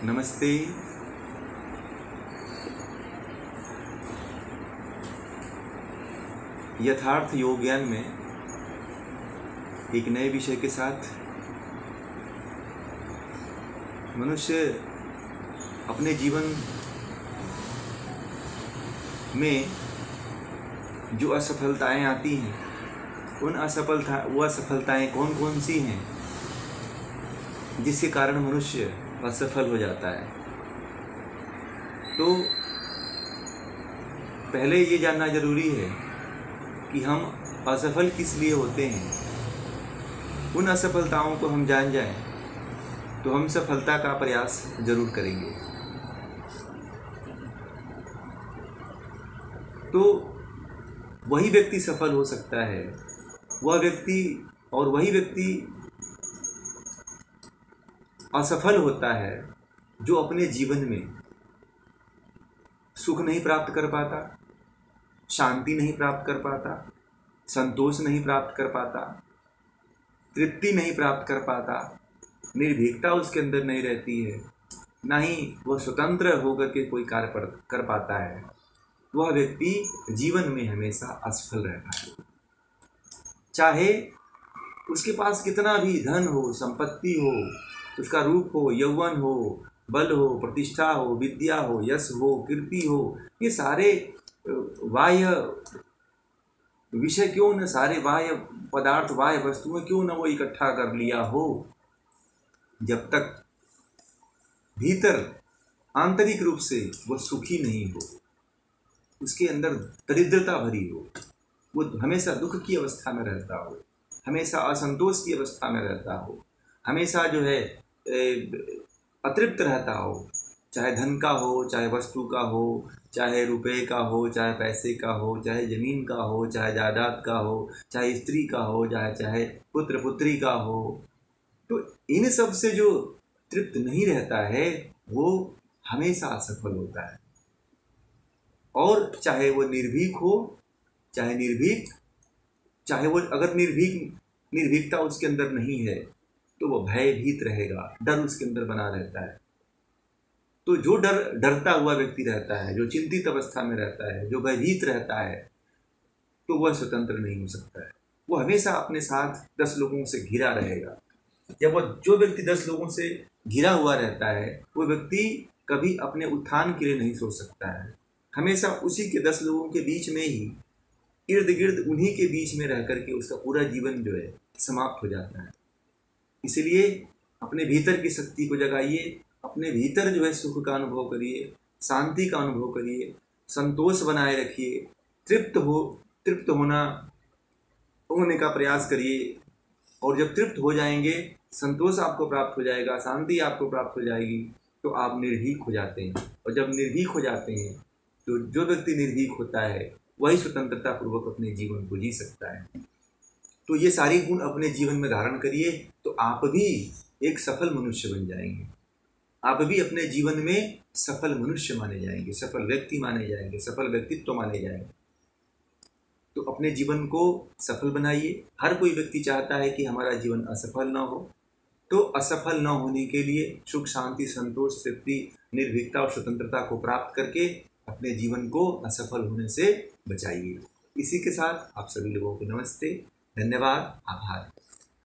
नमस्ते। यथार्थ योग ज्ञान में एक नए विषय के साथ मनुष्य अपने जीवन में जो असफलताएं आती हैं, उन असफलताएं कौन कौन सी हैं जिसके कारण मनुष्य असफल हो जाता है। तो पहले ये जानना जरूरी है कि हम असफल किस लिए होते हैं। उन असफलताओं को हम जान जाएं तो हम सफलता का प्रयास जरूर करेंगे। तो वही व्यक्ति सफल हो सकता है, वही व्यक्ति असफल होता है जो अपने जीवन में सुख नहीं प्राप्त कर पाता, शांति नहीं प्राप्त कर पाता, संतोष नहीं प्राप्त कर पाता, तृप्ति नहीं प्राप्त कर पाता, निर्भीकता उसके अंदर नहीं रहती है, ना ही वह स्वतंत्र होकर के कोई कार्य कर पाता है। वह व्यक्ति जीवन में हमेशा असफल रहता है। चाहे उसके पास कितना भी धन हो, संपत्ति हो, उसका रूप हो, यौवन हो, बल हो, प्रतिष्ठा हो, विद्या हो, यश हो, कीर्ति हो, ये सारे बाह्य विषय क्यों न, सारे बाह्य पदार्थ, बाह्य वस्तुएं क्यों न वो इकट्ठा कर लिया हो, जब तक भीतर आंतरिक रूप से वो सुखी नहीं हो, उसके अंदर दरिद्रता भरी हो, वो हमेशा दुख की अवस्था में रहता हो, हमेशा असंतोष की अवस्था में रहता हो, हमेशा जो है अतृप्त रहता हो, चाहे धन का हो, चाहे वस्तु का हो, चाहे रुपए का हो, चाहे पैसे का हो, चाहे ज़मीन का हो, चाहे जायदाद का हो, चाहे स्त्री का हो, चाहे पुत्र पुत्री का हो। तो इन सब से जो तृप्त नहीं रहता है वो हमेशा असफल होता है। और चाहे वो निर्भीक हो, चाहे वो अगर निर्भीकता उसके अंदर नहीं है तो वो भयभीत रहेगा, डर उसके अंदर बना रहता है। तो जो डरता हुआ व्यक्ति रहता है, जो चिंतित अवस्था में रहता है, जो भयभीत रहता है, तो वह स्वतंत्र नहीं हो सकता है। वो हमेशा अपने साथ 10 लोगों से घिरा रहेगा। जो व्यक्ति 10 लोगों से घिरा हुआ रहता है वो व्यक्ति कभी अपने उत्थान के लिए नहीं सोच सकता है। हमेशा उसी के 10 लोगों के बीच में ही, इर्द गिर्द उन्हीं के बीच में रह करके उसका पूरा जीवन जो है समाप्त हो जाता है। इसलिए अपने भीतर की शक्ति को जगाइए, अपने भीतर जो है सुख का अनुभव करिए, शांति का अनुभव करिए, संतोष बनाए रखिए, तृप्त होने का प्रयास करिए। और जब तृप्त हो जाएंगे, संतोष आपको प्राप्त हो जाएगा, शांति आपको प्राप्त हो जाएगी, तो आप निर्भीक हो जाते हैं। और जब निर्भीक हो जाते हैं तो जो व्यक्ति निर्भीक होता है वही स्वतंत्रता पूर्वक अपने जीवन को जी सकता है। तो ये सारी गुण अपने जीवन में धारण करिए तो आप भी एक सफल मनुष्य बन जाएंगे। आप भी अपने जीवन में सफल मनुष्य माने जाएंगे, सफल व्यक्ति माने जाएंगे, सफल व्यक्तित्व माने जाएंगे। तो अपने जीवन को सफल बनाइए। हर कोई व्यक्ति चाहता है कि हमारा जीवन असफल न हो। तो असफल न होने के लिए सुख, शांति, संतोष, तृप्ति, निर्भीकता और स्वतंत्रता को प्राप्त करके अपने जीवन को असफल होने से बचाइए। इसी के साथ आप सभी लोगों को नमस्ते, धन्यवाद, आभार।